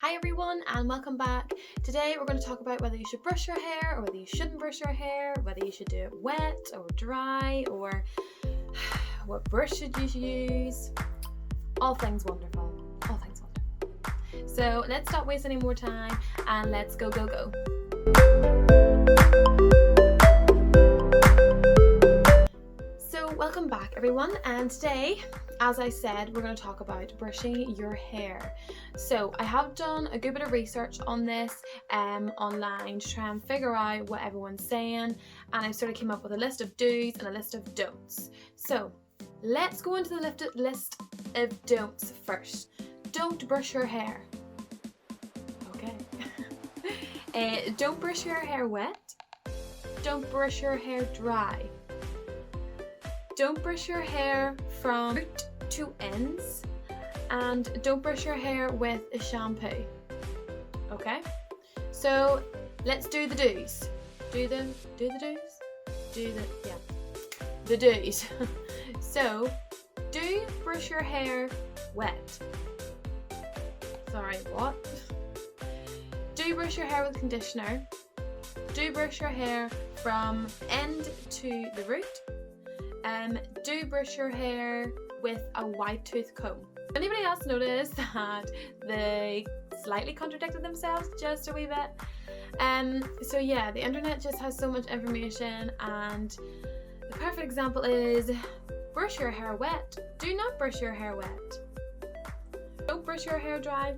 Hi everyone and welcome back. Today we're going to talk about whether you should brush your hair or whether you shouldn't brush your hair, whether you should do it wet or dry, or what brush should you use. All things wonderful. All things wonderful. So let's stop wasting any more time and let's go. So welcome back everyone, and today, as I said, we're going to talk about brushing your hair. So I have done a good bit of research on this online to try and figure out what everyone's saying, and I sort of came up with a list of do's and a list of don'ts. So let's go into the list of don'ts first. Don't brush your hair. Okay. Don't brush your hair wet. Don't brush your hair dry. Don't brush your hair from root to ends, and don't brush your hair with a shampoo. Okay, so let's do the do's. The do's. So do brush your hair wet. Sorry, what? Do brush your hair with conditioner. Do brush your hair from end to the root. Do brush your hair with a wide tooth comb. Anybody else notice that they slightly contradicted themselves just a wee bit? So yeah, the internet just has so much information, and the perfect example is brush your hair wet. Do not brush your hair wet. Don't brush your hair dry.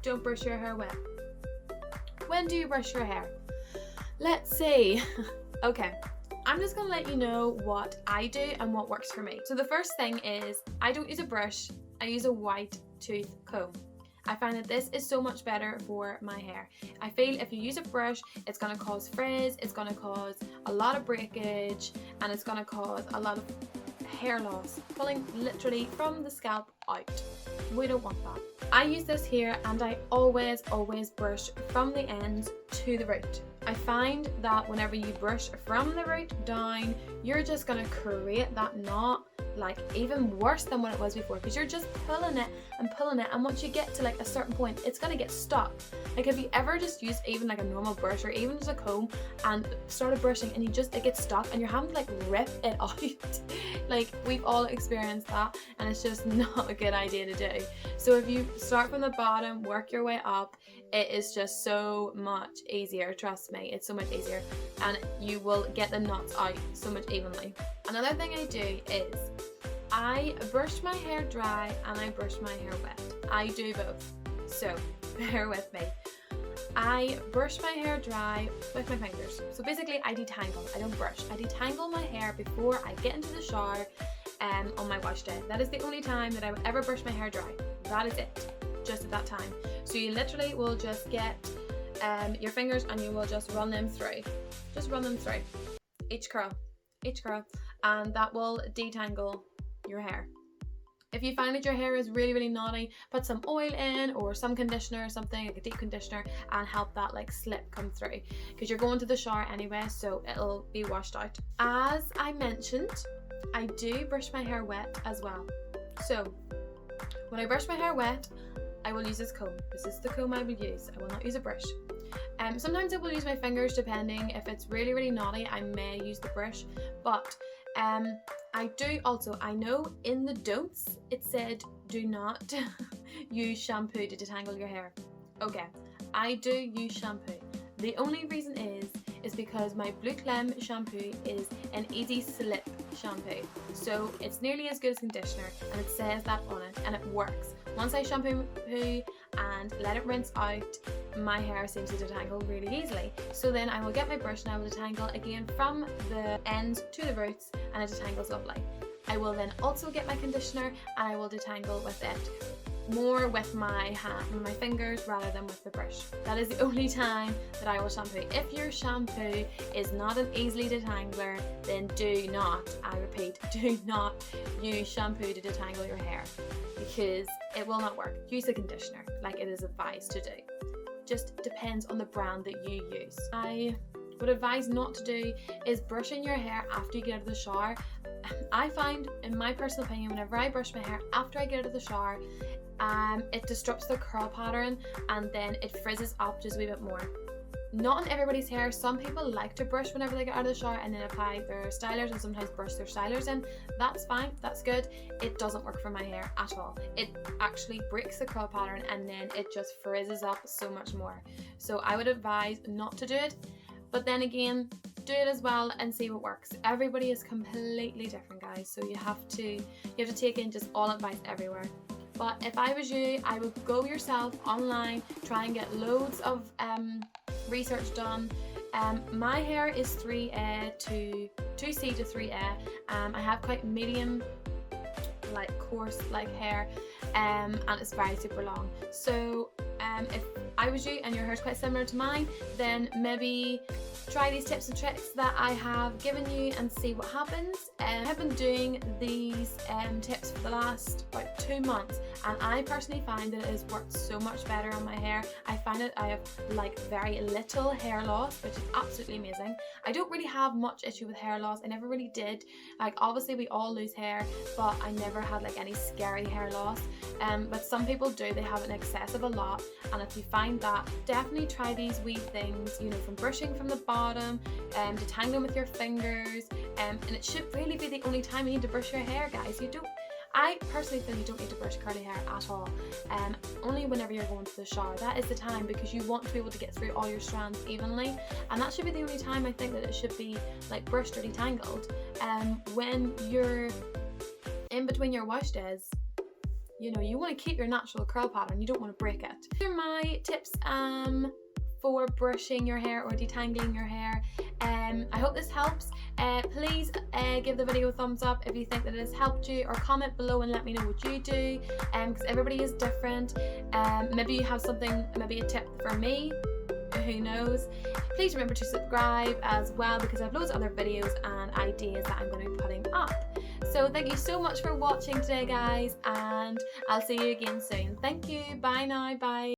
Don't brush your hair wet. When do you brush your hair? Let's see. Okay. I'm just going to let you know what I do and what works for me. So the first thing is I don't use a brush, I use a wide tooth comb. I find that this is so much better for my hair. I feel if you use a brush, it's going to cause frizz, it's going to cause a lot of breakage, and it's going to cause a lot of hair loss, pulling literally from the scalp out. We don't want that. I use this here, and I always brush from the ends to the root. I find that whenever you brush from the root down, you're just going to create that knot like even worse than what it was before, because you're just pulling it, and once you get to like a certain point, it's going to get stuck. Like, have you ever just used even like a normal brush or even just a comb and started brushing and it gets stuck and you're having to like rip it out? Like, we've all experienced that, and it's just not a good idea to do. So if you start from the bottom, work your way up, it is just so much easier. Trust me, it's so much easier, and you will get the knots out so much evenly. Another thing I do is I brush my hair dry and I brush my hair wet. I do both, so bear with me. I brush my hair dry with my fingers. So basically I detangle, I don't brush. I detangle my hair before I get into the shower on my wash day. That is the only time that I will ever brush my hair dry. That is it, just at that time. So you literally will just get your fingers and you will just run them through. Just run them through. Each curl, and that will detangle your hair. If you find that your hair is really knotty, put some oil in or some conditioner or something, like a deep conditioner, and help that like slip come through, because you're going to the shower anyway, so it'll be washed out. As I mentioned, I do brush my hair wet as well. So when I brush my hair wet, I will use this comb. This is the comb I will use. I will not use a brush. Sometimes I will use my fingers, depending. If it's really naughty, I may use the brush, but I do also, I know in the don'ts it said do not use shampoo to detangle your hair. Okay, I do use shampoo. The only reason is because my Blue Clem shampoo is an easy slip shampoo, so it's nearly as good as conditioner, and it says that on it, and it works. Once I shampoo and let it rinse out, my hair seems to detangle really easily. So then I will get my brush and I will detangle again from the ends to the roots, and it detangles lovely. I will then also get my conditioner and I will detangle with it, more with my hand and my fingers rather than with the brush. That is the only time that I will shampoo. If your shampoo is not an easily detangler, then do not, I repeat, do not use shampoo to detangle your hair, because it will not work. Use a conditioner like it is advised to do. Just depends on the brand that you use. I would advise not to do is brushing your hair after you get out of the shower. I find, in my personal opinion, whenever I brush my hair after I get out of the shower, it disrupts the curl pattern and then it frizzes up just a wee bit more. Not on everybody's hair. Some people like to brush whenever they get out of the shower and then apply their stylers and sometimes brush their stylers in. That's fine, that's good. It doesn't work for my hair at all. It actually breaks the curl pattern and then it just frizzes up so much more. So I would advise not to do it, but then again, do it as well and see what works. Everybody is completely different, guys, so you have to take in just all advice everywhere. But if I was you, I would go yourself online, try and get loads of research done. My hair is 2C to 3A. I have quite medium, like coarse like hair, and it's very super long. So if I was you and your hair is quite similar to mine, then maybe try these tips and tricks that I have given you and see what happens. I have been doing these tips for the last about 2 months and I personally find that it has worked so much better on my hair. I find that I have like very little hair loss, which is absolutely amazing. I don't really have much issue with hair loss. I never really did. Like obviously we all lose hair, but I never had like any scary hair loss. But some people do, they have an excessive a lot, and if you find that, definitely try these wee things, you know, from brushing from the bottom, detangling with your fingers, and it should really be the only time you need to brush your hair, guys. I personally feel you don't need to brush curly hair at all. Only whenever you're going to the shower, that is the time, because you want to be able to get through all your strands evenly, and that should be the only time I think that it should be like brushed or detangled. When you're in between your wash days, you know, you want to keep your natural curl pattern, you don't want to break it. These are my tips for brushing your hair or detangling your hair. I hope this helps. Please give the video a thumbs up if you think that it has helped you, or comment below and let me know what you do, because everybody is different. Maybe you have something, maybe a tip for me, who knows. Please remember to subscribe as well, because I have loads of other videos and ideas that I'm going to be putting up. So thank you so much for watching today, guys, and I'll see you again soon. Thank you. Bye now. Bye.